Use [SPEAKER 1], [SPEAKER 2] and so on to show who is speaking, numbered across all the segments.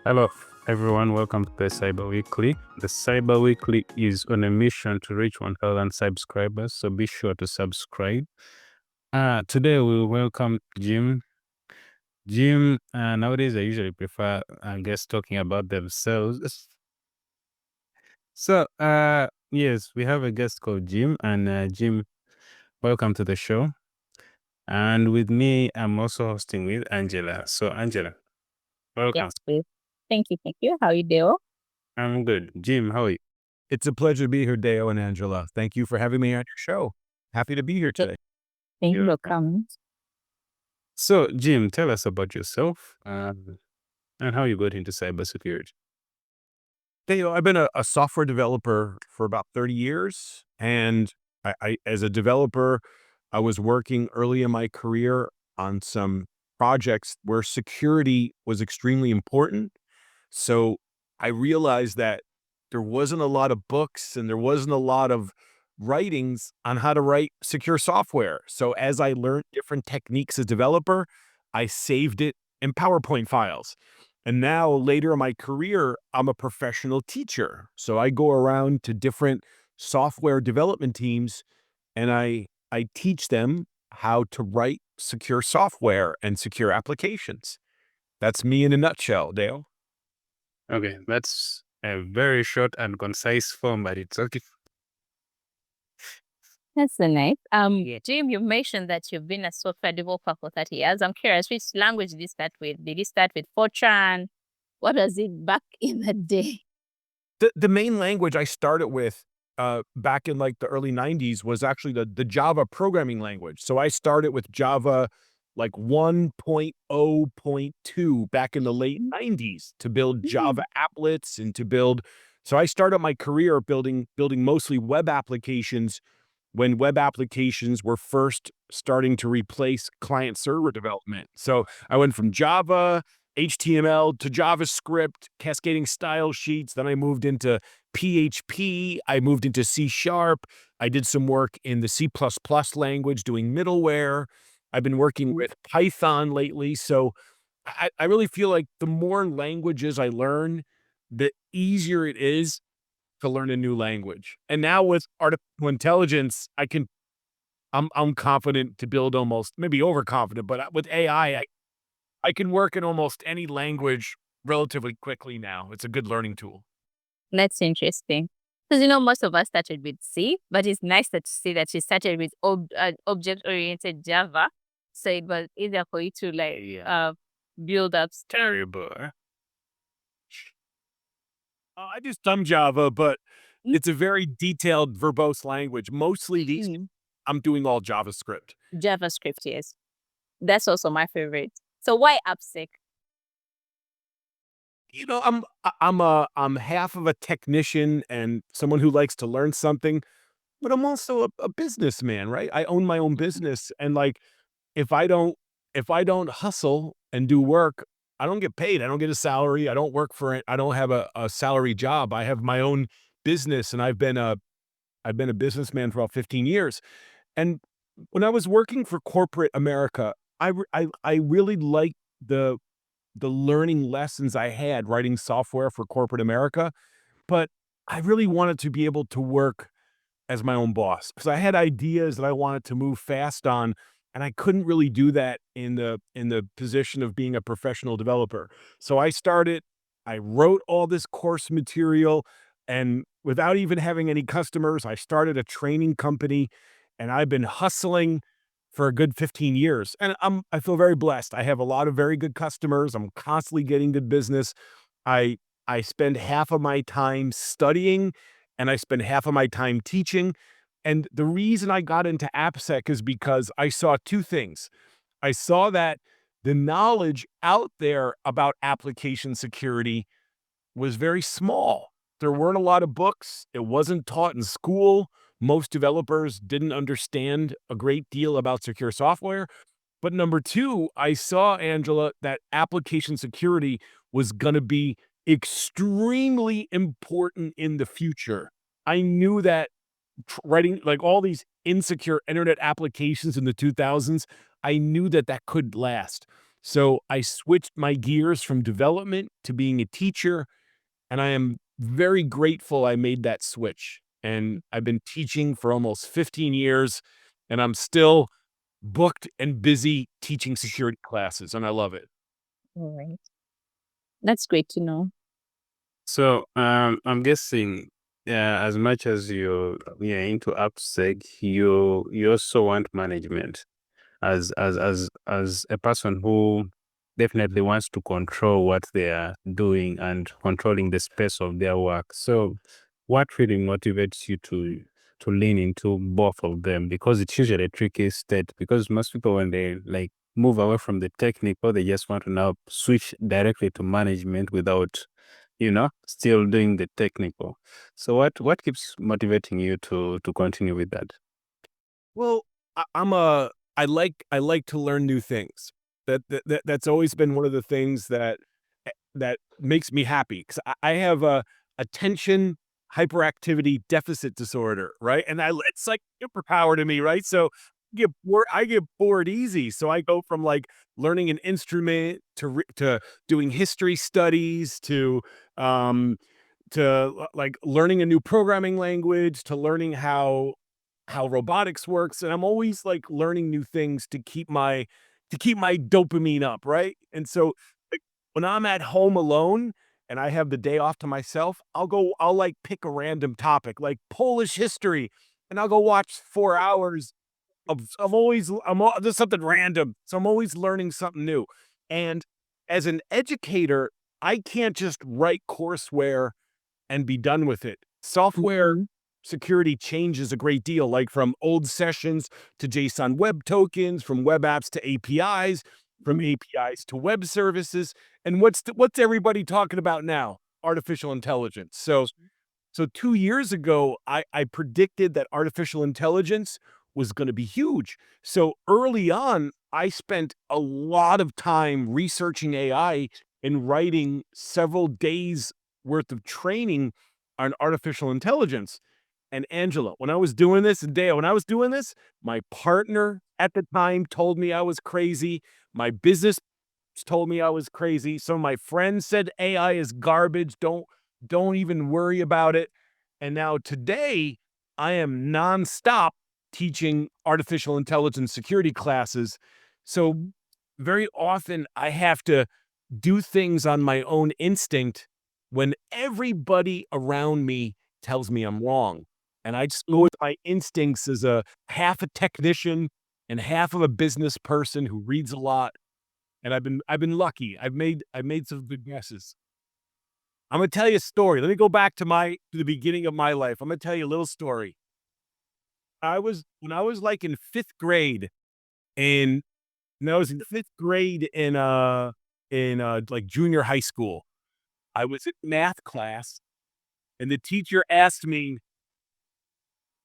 [SPEAKER 1] Hello, everyone. Welcome to the Cyber Weekly. The Cyber Weekly is on a mission to reach 1,000 subscribers, so be sure to subscribe. Today we'll welcome Jim. Jim, nowadays I usually prefer guests talking about themselves. So, yes, we have a guest called Jim, and Jim, welcome to the show. And with me, I'm also hosting with Angela. So, Angela, welcome.
[SPEAKER 2] Yes, please. Thank you. How are you doing?
[SPEAKER 1] I'm good. Jim, how are you?
[SPEAKER 3] It's a pleasure to be here, Deo and Angela. Thank you for having me on your show. Happy to be here today.
[SPEAKER 2] Thank you
[SPEAKER 1] You're
[SPEAKER 2] for coming.
[SPEAKER 1] So, Jim, tell us about yourself and how you got into cybersecurity.
[SPEAKER 3] Deo, I've been a software developer for about 30 years. And as a developer, I was working early in my career on some projects where security was extremely important. So I realized that there wasn't a lot of books and there wasn't a lot of writings on how to write secure software. So as I learned different techniques as a developer, I saved it in PowerPoint files. And now later in my career, I'm a professional teacher. So I go around to different software development teams and I teach them how to write secure software and secure applications. That's me in a nutshell, Dale.
[SPEAKER 1] Okay, that's a very short and concise form, but it's okay.
[SPEAKER 2] That's so nice. Jim, you mentioned that you've been a software developer for 30 years. I'm curious, which language did you start with? Did you start with Fortran? What was it back in the day?
[SPEAKER 3] The main language I started with back in like the early 90s was actually the Java programming language. So I started with Java like 1.0.2 back in the late 90s to build Java applets and to build. So I started my career building mostly web applications when web applications were first starting to replace client server development. So I went from Java, HTML to JavaScript, cascading style sheets. Then I moved into PHP. I moved into C#. I did some work in the C++ language doing middleware. I've been working with Python lately. So I really feel like the more languages I learn, the easier it is to learn a new language. And now with artificial intelligence, I'm confident to build almost, maybe overconfident, but with AI, I can work in almost any language relatively quickly now. It's a good learning tool.
[SPEAKER 2] That's interesting. Because, most of us started with C, but it's nice to see that you started with object-oriented Java. So it was easier for you to build up.
[SPEAKER 1] Terrible.
[SPEAKER 3] I do some Java, but it's a very detailed, verbose language. Mostly these, I'm doing all JavaScript.
[SPEAKER 2] JavaScript, yes. That's also my favorite. So why AppSec?
[SPEAKER 3] I'm half of a technician and someone who likes to learn something, but I'm also a businessman, right? I own my own business, and like if I don't hustle and do work, I don't get paid. I don't get a salary. I don't work for it. I don't have a salary job. I have my own business, and I've been a businessman for about 15 years. And when I was working for corporate America, I really liked the learning lessons I had writing software for corporate America, but I really wanted to be able to work as my own boss because I had ideas that I wanted to move fast on, and I couldn't really do that in the position of being a professional developer. So I wrote all this course material, and without even having any customers, I started a training company, and I've been hustling for a good 15 years. And I feel very blessed. I have a lot of very good customers. I'm constantly getting good business. I I spend half of my time studying and I spend half of my time teaching. And the reason I got into AppSec is because I saw two things. I saw that the knowledge out there about application security was very small. There weren't a lot of books. It wasn't taught in school. Most developers didn't understand a great deal about secure software. But number two, I saw, Angela, that application security was going to be extremely important in the future. I knew that writing like all these insecure internet applications in the 2000s, I knew that that could last. So I switched my gears from development to being a teacher, and I am very grateful I made that switch. And I've been teaching for almost 15 years, and I'm still booked and busy teaching security classes, and I love it.
[SPEAKER 2] All right. That's great to know.
[SPEAKER 1] So I'm guessing, as much as you're into AppSec, you also want management as a person who definitely wants to control what they are doing and controlling the space of their work. So what really motivates you to lean into both of them? Because it's usually a tricky state, because most people, when they like move away from the technical, they just want to now switch directly to management without still doing the technical. So what keeps motivating you to continue with that?
[SPEAKER 3] Well, I like to learn new things. That's always been one of the things that makes me happy, 'cause I have a attention hyperactivity deficit disorder, right? And it's like superpower to me, right? So I get bored easy. So I go from like learning an instrument to doing history studies um like learning a new programming language to learning how robotics works, and I'm always like learning new things to keep my dopamine up, right? And so like when I'm at home alone and I have the day off to myself, I'll like pick a random topic like Polish history, and I'll go watch 4 hours just something random. So I'm always learning something new. And as an educator, I can't just write courseware and be done with it. Software security changes a great deal, like from old sessions to JSON web tokens, from web apps to APIs, from APIs to web services. And what's everybody talking about now? Artificial intelligence. So 2 years ago, I predicted that artificial intelligence was gonna be huge. So early on, I spent a lot of time researching AI and writing several days worth of training on artificial intelligence. And Angela, when I was doing this, and Deo, when I was doing this, my partner at the time told me I was crazy. My business told me I was crazy. Some of my friends said AI is garbage. Don't even worry about it. And now today, I am nonstop teaching artificial intelligence security classes. So very often I have to do things on my own instinct when everybody around me tells me I'm wrong. And I just go with my instincts as a half a technician and half of a business person who reads a lot. And I've been lucky. I've made some good guesses. I'm gonna tell you a story. Let me go back to the beginning of my life. I'm gonna tell you a little story. When I was like in fifth grade, and when I was in fifth grade in like junior high school, I was in math class, and the teacher asked me,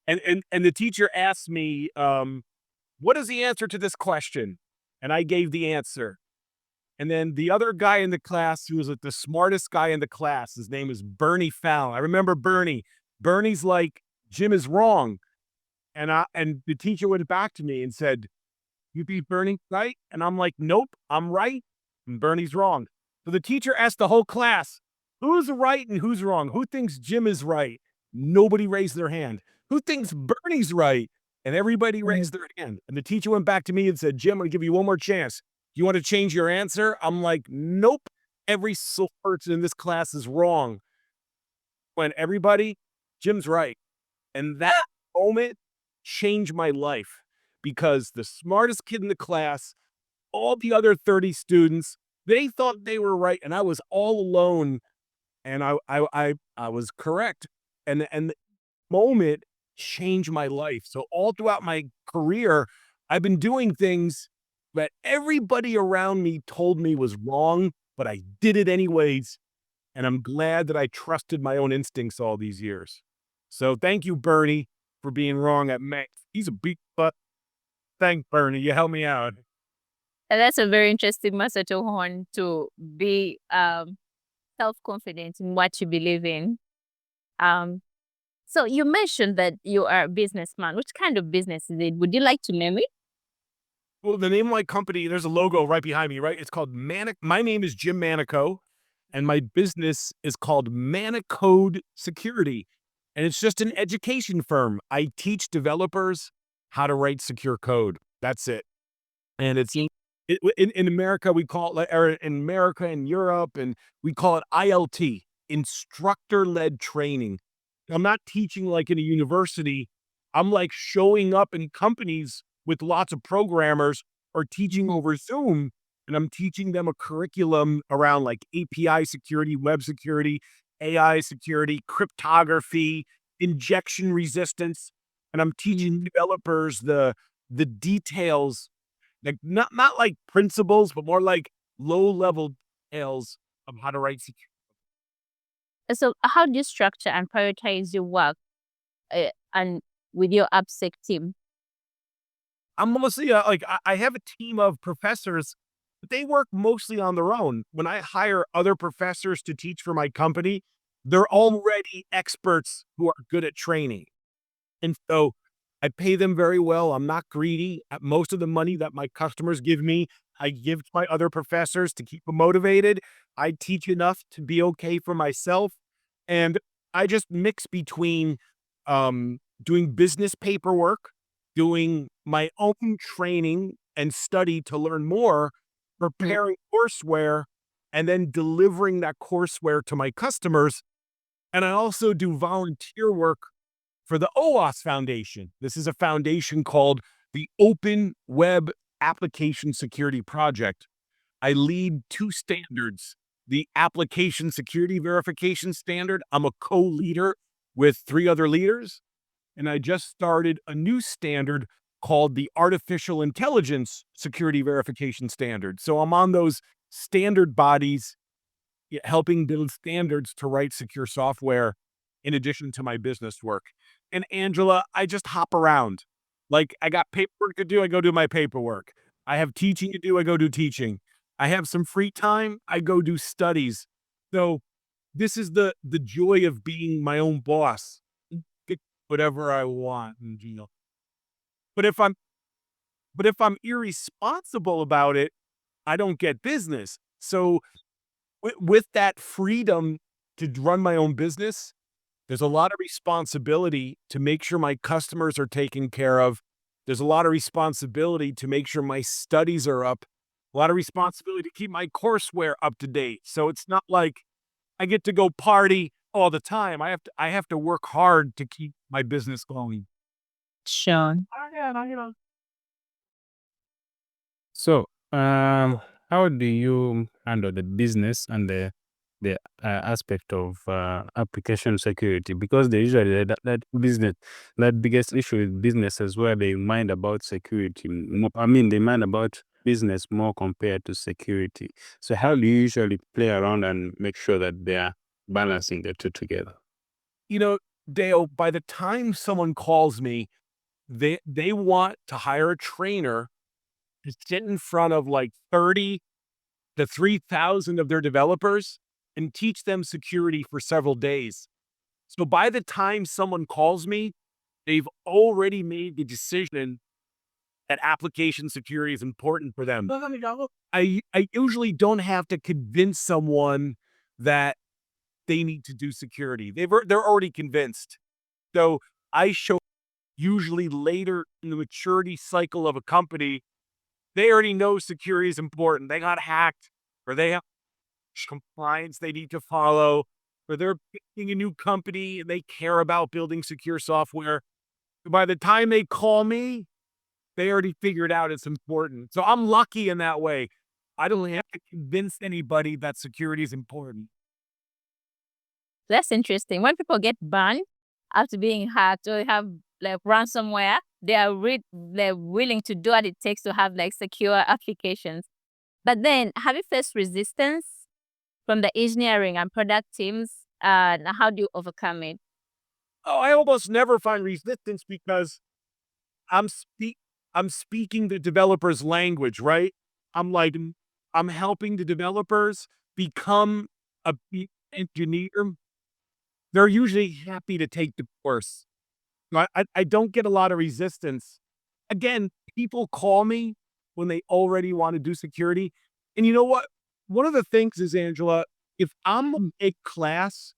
[SPEAKER 3] and the teacher asked me, "What is the answer to this question?" And I gave the answer. And then the other guy in the class, who was like the smartest guy in the class, his name is Bernie Fallon. I remember Bernie. Bernie's like, "Jim is wrong." And the teacher went back to me and said, "You beat Bernie, right?" And I'm like, "Nope, I'm right, and Bernie's wrong." So the teacher asked the whole class, "Who's right and who's wrong? Who thinks Jim is right?" Nobody raised their hand. "Who thinks Bernie's right?" And everybody raised their hand. And the teacher went back to me and said, "Jim, I'm gonna give you one more chance. You want to change your answer?" I'm like, "Nope. Every single person in this class is wrong." When everybody, Jim's right. And that moment changed my life, because the smartest kid in the class, all the other 30 students, they thought they were right, and I was all alone, and I was correct. And the moment changed my life. So all throughout my career, I've been doing things that everybody around me told me was wrong, but I did it anyways. And I'm glad that I trusted my own instincts all these years. So thank you, Bernie, for being wrong at math. He's a big butt. Thank Bernie. You helped me out.
[SPEAKER 2] And that's a very interesting message to Horn, to be self-confident in what you believe in. So you mentioned that you are a businessman. Which kind of business is it? Would you like to name it?
[SPEAKER 3] Well, the name of my company, there's a logo right behind me, right? It's called Manic. My name is Jim Manico, and my business is called Manicode Security. And it's just an education firm. I teach developers how to write secure code. That's it. And it's in America, we call it, or in America and Europe, and we call it ILT, instructor-led training. I'm not teaching like in a university. I'm like showing up in companies with lots of programmers or teaching over Zoom, and I'm teaching them a curriculum around like API security, web security, AI security, cryptography, injection resistance, and I'm teaching developers the details, like not like principles, but more like low level details of how to write security.
[SPEAKER 2] So how do you structure and prioritize your work and with your AppSec team?
[SPEAKER 3] I'm mostly I have a team of professors, but they work mostly on their own. When I hire other professors to teach for my company, they're already experts who are good at training. And so I pay them very well. I'm not greedy. Most of the money that my customers give me, I give to my other professors to keep them motivated. I teach enough to be okay for myself. And I just mix between doing business paperwork, doing my own training and study to learn more, preparing courseware, and then delivering that courseware to my customers. And I also do volunteer work for the OWASP Foundation. This is a foundation called the Open Web Application Security Project. I lead two standards, the Application Security Verification Standard. I'm a co-leader with 3 other leaders, and I just started a new standard called the Artificial Intelligence Security Verification Standard. So I'm on those standard bodies, helping build standards to write secure software in addition to my business work. And Angela, I just hop around. Like I got paperwork to do, I go do my paperwork. I have teaching to do, I go do teaching. I have some free time, I go do studies. So this is the joy of being my own boss. Pick whatever I want, you know. But if I'm but if I'm irresponsible about it, I don't get business. So with that freedom to run my own business, there's a lot of responsibility to make sure my customers are taken care of. There's a lot of responsibility to make sure my studies are up. A lot of responsibility to keep my courseware up to date. So it's not like I get to go party all the time. I have to work hard to keep my business going.
[SPEAKER 2] Sure.
[SPEAKER 1] So, how do you handle the business and the aspect of application security? Because they usually that biggest issue with businesses where they mind about security. I mean, they mind about business more compared to security. So, how do you usually play around and make sure that they are balancing the two together?
[SPEAKER 3] You know, Dale, by the time someone calls me, they want to hire a trainer to sit in front of like 30 to 3,000 of their developers and teach them security for several days. So by the time someone calls me, they've already made the decision that application security is important for them. I usually don't have to convince someone that they need to do security. They're already convinced. So I show usually later in the maturity cycle of a company, they already know security is important. They got hacked, or they have compliance they need to follow, or they're picking a new company and they care about building secure software. By the time they call me, they already figured out it's important. So I'm lucky in that way. I don't have to convince anybody that security is important.
[SPEAKER 2] That's interesting. When people get banned after being hacked or have like ransomware, they're willing to do what it takes to have like secure applications. But then, have you faced resistance from the engineering and product teams? And how do you overcome it?
[SPEAKER 3] Oh, I almost never find resistance because I'm speak I'm speaking the developer's language, right? I'm like I'm helping the developers become engineer. They're usually happy to take the course. I don't get a lot of resistance. Again, people call me when they already want to do security. And you know what? One of the things is, Angela, if I'm a class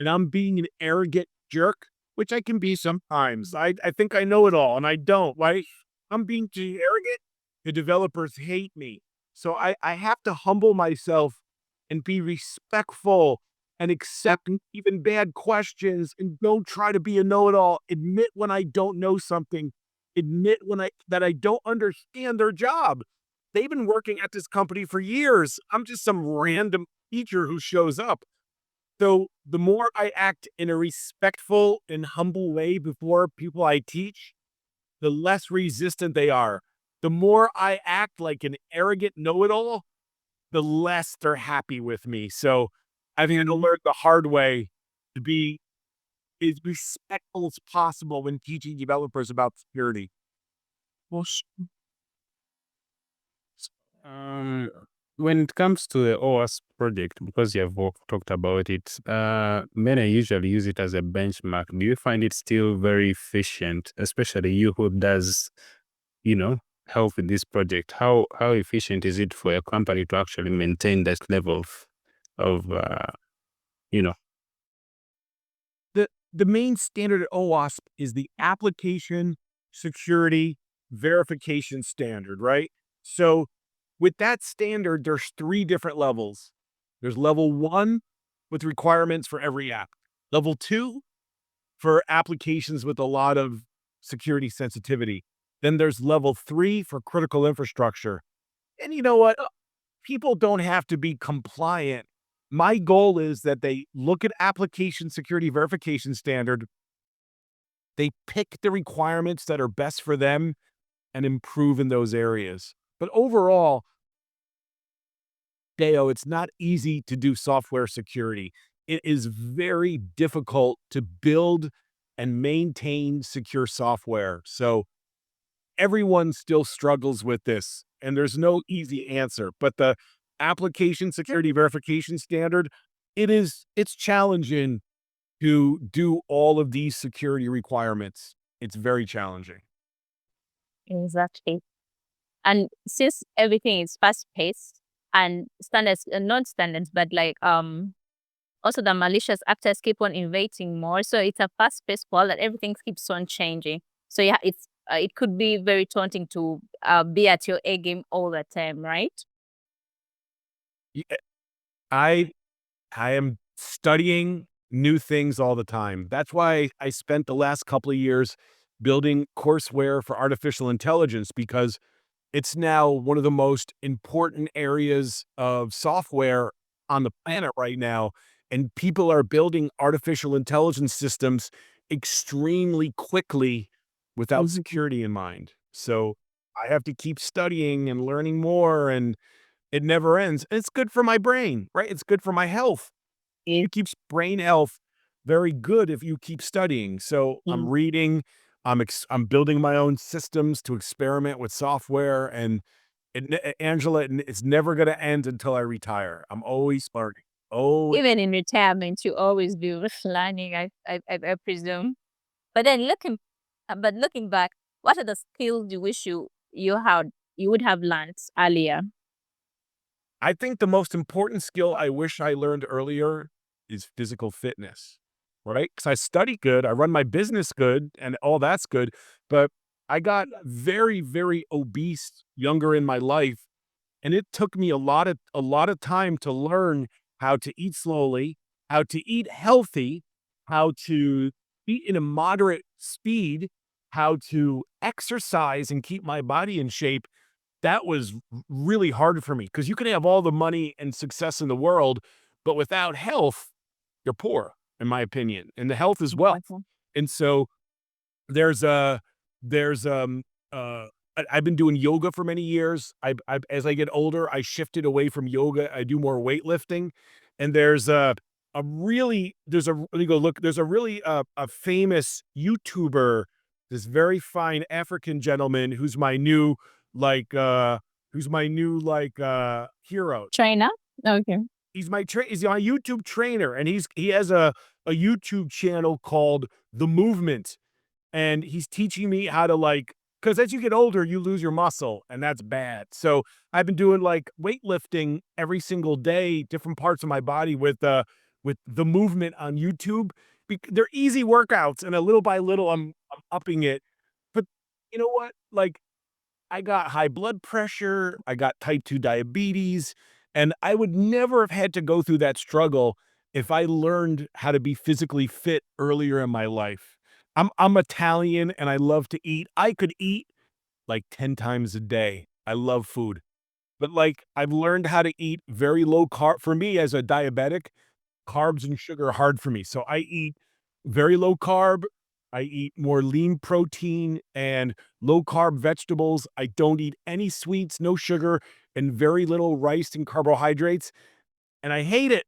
[SPEAKER 3] and I'm being an arrogant jerk, which I can be sometimes, I think I know it all and I don't, right? I'm being too arrogant. The developers hate me. So I have to humble myself and be respectful and accept even bad questions and don't try to be a know-it-all. Admit when I don't know something. Admit that I don't understand their job. They've been working at this company for years. I'm just some random teacher who shows up. So the more I act in a respectful and humble way before people I teach, the less resistant they are. The more I act like an arrogant know-it-all, the less they're happy with me. So I've had to learn the hard way to be as respectful as possible when teaching developers about security. Well,
[SPEAKER 1] Um, when it comes to the OWASP project, because you have talked about it, many usually use it as a benchmark. Do you find it still very efficient, especially you who does, help with this project? How efficient is it for a company to actually maintain that level of you know?
[SPEAKER 3] the main standard at OWASP is the application security verification standard, right? So with that standard, there's 3 different levels. There's level 1 with requirements for every app. Level 2 for applications with a lot of security sensitivity. Then there's level 3 for critical infrastructure. And you know what? People don't have to be compliant. My goal is that they look at application security verification standard, they pick the requirements that are best for them and improve in those areas. But overall, Deo, it's not easy to do software security. It is very difficult to build and maintain secure software. So everyone still struggles with this, and there's no easy answer. But the application security verification standard, it's challenging to do all of these security requirements. It's very challenging.
[SPEAKER 2] Exactly. And since everything is fast paced and standards, not standards, but like also the malicious actors keep on innovating more. So it's a fast paced world that everything keeps on changing. So yeah, it could be very daunting to be at your A game all the time, right?
[SPEAKER 3] Yeah, I am studying new things all the time. That's why I spent the last couple of years building courseware for artificial intelligence, because it's now one of the most important areas of software on the planet right now. And people are building artificial intelligence systems extremely quickly without security in mind. So I have to keep studying and learning more, and it never ends. And it's good for my brain, right? It's good for my health. It keeps brain health very good if you keep studying. So I'm reading, I'm building my own systems to experiment with software, and Angela, it's never going to end until I retire. I'm always learning. Oh,
[SPEAKER 2] Even in retirement, you always be learning, I presume. But then looking back, what are the skills you wish you would have learned earlier?
[SPEAKER 3] I think the most important skill I wish I learned earlier is physical fitness, right? Because I study good, I run my business good, and all that's good. But I got very, very obese younger in my life, and it took me a lot of time to learn how to eat slowly, how to eat healthy, how to eat in a moderate speed, how to exercise and keep my body in shape. That was really hard for me, because you can have all the money and success in the world, but without health, you're poor, in my opinion. And the health is wealth. And so there's a there's I've been doing yoga for many years. I as I get older, I shifted away from yoga. I do more weightlifting, and there's a really there's a let me go look. There's a really a famous YouTuber, this very fine African gentleman who's my new like hero.
[SPEAKER 2] China? Okay.
[SPEAKER 3] He's my YouTube trainer, and he has a YouTube channel called The Movement, and he's teaching me how to because as you get older, you lose your muscle, and that's bad. So I've been doing like weightlifting every single day, different parts of my body with the movement on YouTube. They're easy workouts, and a little by little, I'm upping it. But you know what? Like, I got high blood pressure, I got type 2 diabetes, and I would never have had to go through that struggle if I learned how to be physically fit earlier in my life. I'm Italian and I love to eat. I could eat like 10 times a day. I love food. But like I've learned how to eat very low carb. For me as a diabetic, carbs and sugar are hard for me. So I eat very low carb. I eat more lean protein and low carb vegetables. I don't eat any sweets, no sugar, and very little rice and carbohydrates. And I hate it.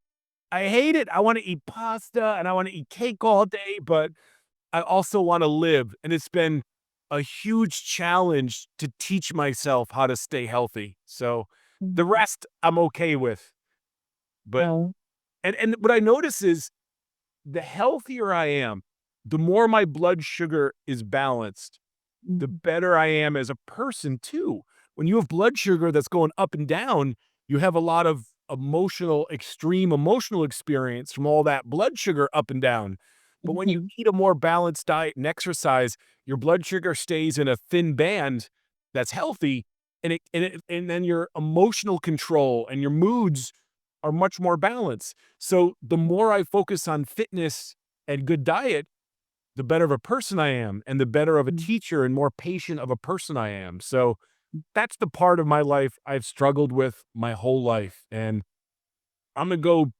[SPEAKER 3] I hate it. I want to eat pasta and I want to eat cake all day, but I also want to live. And it's been a huge challenge to teach myself how to stay healthy. So the rest I'm okay with. But
[SPEAKER 2] Oh.
[SPEAKER 3] and what I notice is the healthier I am, the more my blood sugar is balanced, the better I am as a person too. When you have blood sugar that's going up and down, you have a lot of extreme emotional experience from all that blood sugar up and down. But when you eat a more balanced diet and exercise, your blood sugar stays in a thin band that's healthy, and then your emotional control and your moods are much more balanced. So the more I focus on fitness and good diet, the better of a person I am, and the better of a teacher and more patient of a person I am. So that's the part of my life I've struggled with my whole life. And I'm going to go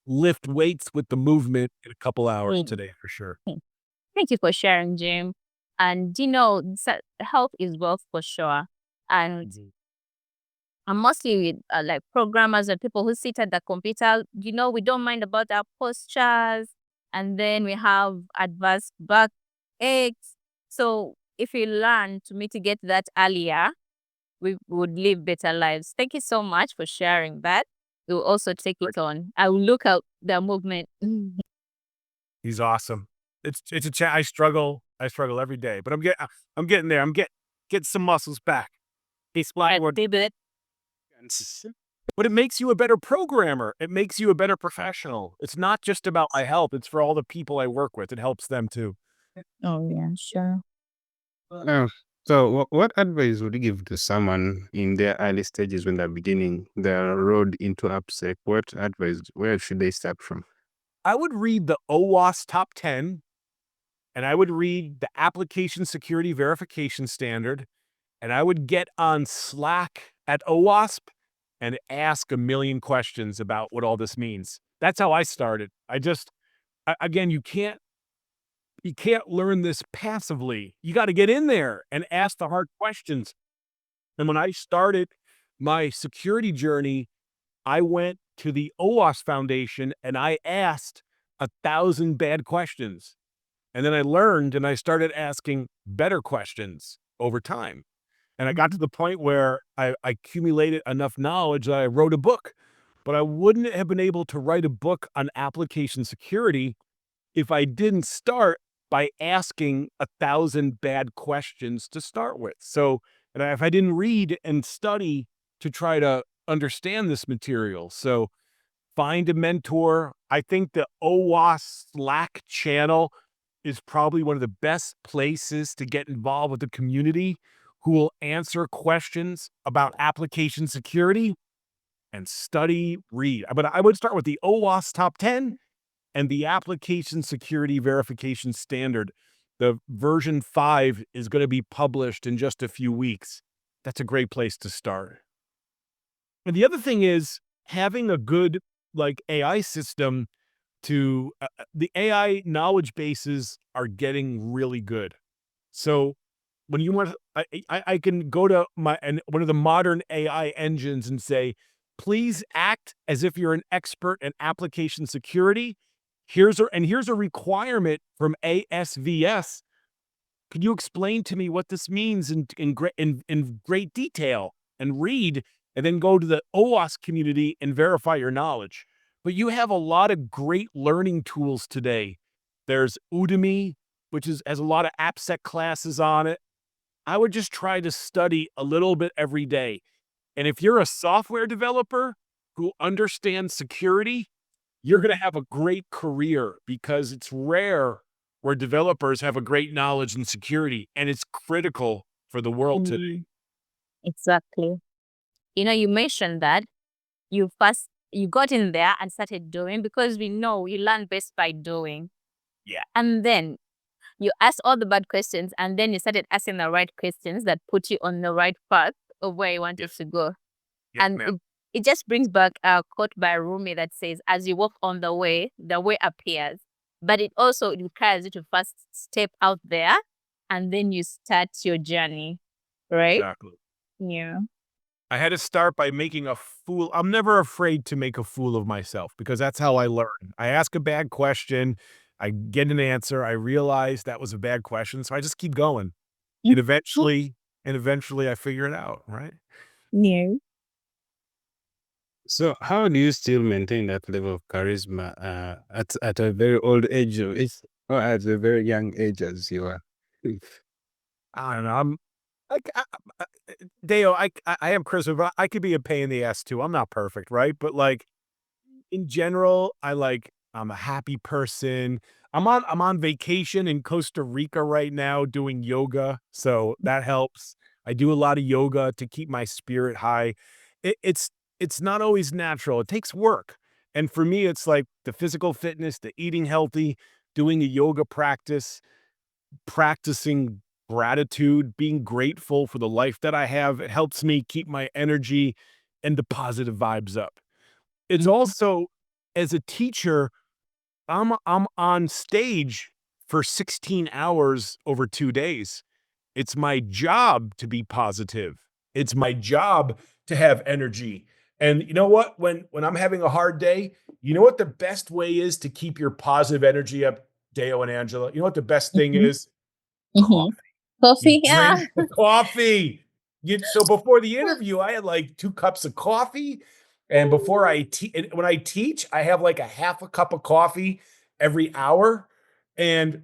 [SPEAKER 3] lift weights with the movement in a couple hours today for sure.
[SPEAKER 2] Thank you for sharing, Jim. And health is wealth for sure. And mostly with like programmers and people who sit at the computer, we don't mind about our postures, and then we have advanced back aches. So if we learn to mitigate that earlier, we would live better lives. Thank you so much for sharing that. We'll also take it on. I will look up the movement.
[SPEAKER 3] He's awesome. It's a I struggle every day, but I'm getting there. I'm getting some muscles back. It's like but it makes you a better programmer. It makes you a better professional. It's not just about my health. It's for all the people I work with. It helps them too.
[SPEAKER 2] Oh, yeah, sure.
[SPEAKER 1] So what advice would you give to someone in their early stages when they're beginning their road into AppSec? What advice, where should they start from?
[SPEAKER 3] I would read the OWASP Top 10, and I would read the Application Security Verification Standard, and I would get on Slack at OWASP and ask a million questions about what all this means. That's how I started. Again, you can't learn this passively. You got to get in there and ask the hard questions. And when I started my security journey, I went to the OWASP Foundation and I asked 1,000 bad questions. And then I learned and I started asking better questions over time. And I got to the point where I accumulated enough knowledge that I wrote a book. But I wouldn't have been able to write a book on application security if I didn't start by asking 1,000 bad questions to start with. So, and if I didn't read and study to try to understand this material. So find a mentor. I think the OWASP Slack channel is probably one of the best places to get involved with the community who will answer questions about application security and read. But I would start with the OWASP Top 10 and the Application Security Verification Standard. The version 5 is going to be published in just a few weeks. That's a great place to start. And the other thing is having a good AI system to the AI knowledge bases are getting really good. So when you want, I can go to one of the modern AI engines and say, please act as if you're an expert in application security. Here's a requirement from ASVS. Could you explain to me what this means in great detail, and read, and then go to the OWASP community and verify your knowledge? But you have a lot of great learning tools today. There's Udemy, which has a lot of AppSec classes on it. I would just try to study a little bit every day. And if you're a software developer who understands security, you're going to have a great career because it's rare where developers have a great knowledge in security, and it's critical for the world today.
[SPEAKER 2] Exactly. You mentioned that you got in there and started doing, because we know you learn best by doing.
[SPEAKER 3] Yeah.
[SPEAKER 2] And then you asked all the bad questions, and then you started asking the right questions that put you on the right path of where you wanted to go.
[SPEAKER 3] Yeah,
[SPEAKER 2] And
[SPEAKER 3] ma'am.
[SPEAKER 2] it just brings back a quote by Romeo that says, as you walk on the way appears. But it also requires you to first step out there, and then you start your journey, right?
[SPEAKER 3] Exactly.
[SPEAKER 2] Yeah.
[SPEAKER 3] I had to start by making a fool. I'm never afraid to make a fool of myself because that's how I learn. I ask a bad question, I get an answer, I realize that was a bad question, so I just keep going. And eventually I figure it out, right?
[SPEAKER 2] Yeah.
[SPEAKER 1] So how do you still maintain that level of charisma at a very old age or at a very young age as you are?
[SPEAKER 3] I don't know. I'm like Deo, I am charisma, but I could be a pain in the ass too. I'm not perfect, right? But like in general, I'm a happy person. I'm on vacation in Costa Rica right now doing yoga, so that helps. I do a lot of yoga to keep my spirit high. It's not always natural. It takes work. And for me, it's like the physical fitness, the eating healthy, doing a yoga practice, practicing gratitude, being grateful for the life that I have. It helps me keep my energy and the positive vibes up. It's also, as a teacher, I'm on stage for 16 hours over 2 days. It's my job to be positive. It's my job to have energy. And you know what? When I'm having a hard day, you know what the best way is to keep your positive energy up, Deo and Angela? You know what the best thing is? Coffee.
[SPEAKER 2] Coffee,
[SPEAKER 3] You drink the coffee. So before the interview, I had like 2 cups of coffee. And before when I teach, I have like a half a cup of coffee every hour. And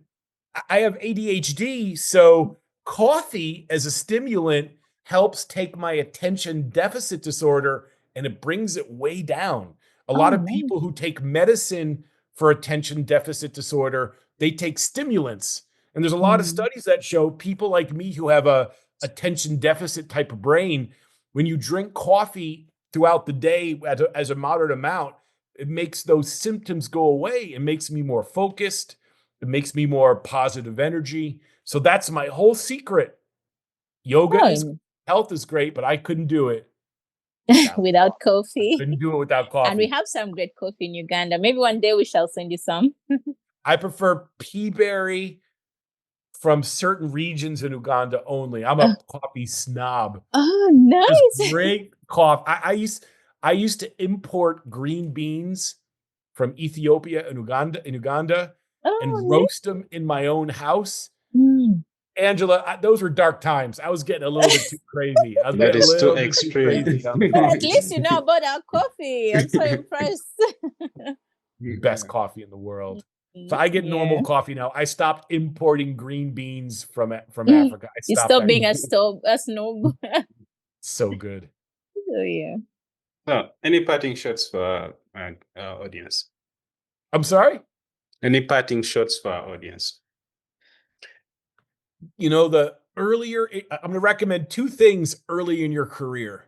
[SPEAKER 3] I have ADHD, so coffee as a stimulant helps take my attention deficit disorder and it brings it way down. A lot of people who take medicine for attention deficit disorder, they take stimulants. And there's a lot of studies that show people like me who have a attention deficit type of brain, when you drink coffee throughout the day as a moderate amount, it makes those symptoms go away. It makes me more focused. It makes me more positive energy. So that's my whole secret. Yoga is health is great, but I couldn't do it
[SPEAKER 2] without coffee.
[SPEAKER 3] couldn't do it without
[SPEAKER 2] And we
[SPEAKER 3] coffee.
[SPEAKER 2] have some great coffee in Uganda. Maybe one day we shall send you some.
[SPEAKER 3] I prefer pea berry from certain regions in Uganda only. I'm a coffee snob.
[SPEAKER 2] Oh,
[SPEAKER 3] There's
[SPEAKER 2] nice.
[SPEAKER 3] great coffee. I used to import green beans from Ethiopia and Uganda and roast them in my own house. Angela, those were dark times. I was getting a little bit too crazy. I was
[SPEAKER 1] That
[SPEAKER 3] getting a
[SPEAKER 1] is too
[SPEAKER 3] little bit too
[SPEAKER 1] extreme.
[SPEAKER 3] crazy.
[SPEAKER 2] But at least you know about our coffee. I'm so impressed.
[SPEAKER 3] Best coffee in the world. So I get normal coffee now. I stopped importing green beans from Africa. I
[SPEAKER 2] You
[SPEAKER 3] stopped
[SPEAKER 2] stop
[SPEAKER 3] that.
[SPEAKER 2] being a snob.
[SPEAKER 3] So good.
[SPEAKER 2] Oh, yeah.
[SPEAKER 1] So, any parting shots for our audience?
[SPEAKER 3] I'm sorry?
[SPEAKER 1] Any parting shots for our audience?
[SPEAKER 3] You know, I'm going to recommend 2 things early in your career.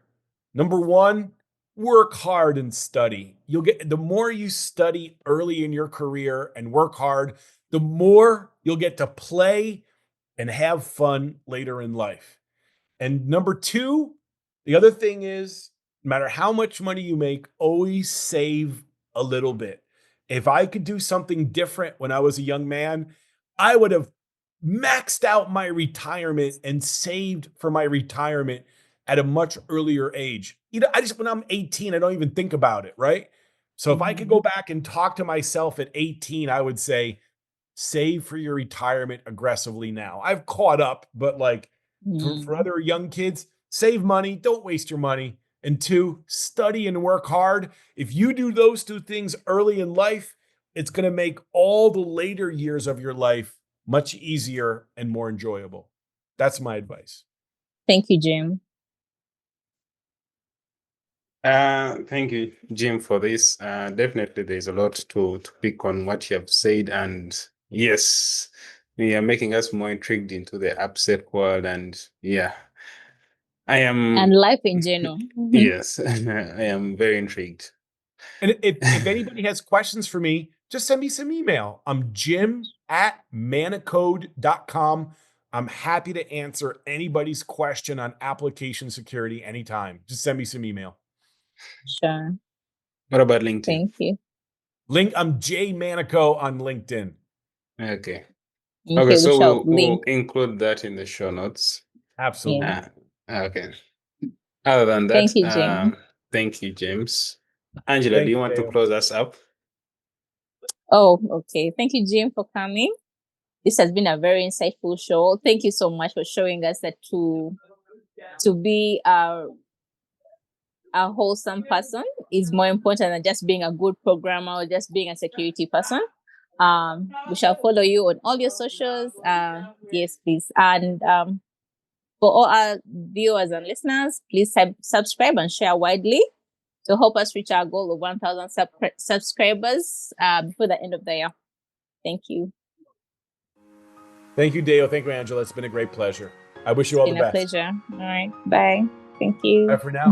[SPEAKER 3] Number 1, work hard and study. The more you study early in your career and work hard, the more you'll get to play and have fun later in life. And number 2, the other thing is, no matter how much money you make, always save a little bit. If I could do something different when I was a young man, I would have maxed out my retirement and saved for my retirement at a much earlier age. When I'm 18, I don't even think about it, right? So if I could go back and talk to myself at 18, I would say, save for your retirement aggressively now. I've caught up, but like for other young kids, save money, don't waste your money. And 2, study and work hard. If you do those 2 things early in life, it's going to make all the later years of your life much easier and more enjoyable. That's my advice.
[SPEAKER 2] Thank you, Jim.
[SPEAKER 1] Thank you, Jim, for this. Definitely, there's a lot to pick on what you have said, and yes, you are making us more intrigued into the AppSec world, and yeah, I am.
[SPEAKER 2] And life in general.
[SPEAKER 1] Yes, I am very intrigued.
[SPEAKER 3] And if anybody has questions for me, just send me some email. I'm jim@manacode.com. I'm happy to answer anybody's question on application security anytime. Just send me some email.
[SPEAKER 2] Sure.
[SPEAKER 1] What about LinkedIn?
[SPEAKER 2] Thank you.
[SPEAKER 3] I'm Jay Manico on LinkedIn.
[SPEAKER 1] Okay.
[SPEAKER 2] Okay,
[SPEAKER 1] So
[SPEAKER 2] we'll
[SPEAKER 1] we'll include that in the show notes.
[SPEAKER 3] Absolutely.
[SPEAKER 2] Yeah.
[SPEAKER 1] Okay. Other than that,
[SPEAKER 2] Thank you, Jim.
[SPEAKER 1] thank you, James. Angela,
[SPEAKER 3] Thank
[SPEAKER 1] do you
[SPEAKER 3] you,
[SPEAKER 1] want to
[SPEAKER 3] Dale.
[SPEAKER 1] close us up?
[SPEAKER 2] Oh, okay. Thank you, Jim, for coming. This has been a very insightful show. Thank you so much for showing us that to be a wholesome person is more important than just being a good programmer or just being a security person. We shall follow you on all your socials. Yes, please. And for all our viewers and listeners, please subscribe and share widely to help us reach our goal of 1,000 subscribers before the end of the year. Thank you.
[SPEAKER 3] Thank you, Dale. Thank you, Angela. It's been a great pleasure. I wish you all the
[SPEAKER 2] It's been
[SPEAKER 3] best.
[SPEAKER 2] a pleasure. All right. Bye. Thank you.
[SPEAKER 3] Bye for now.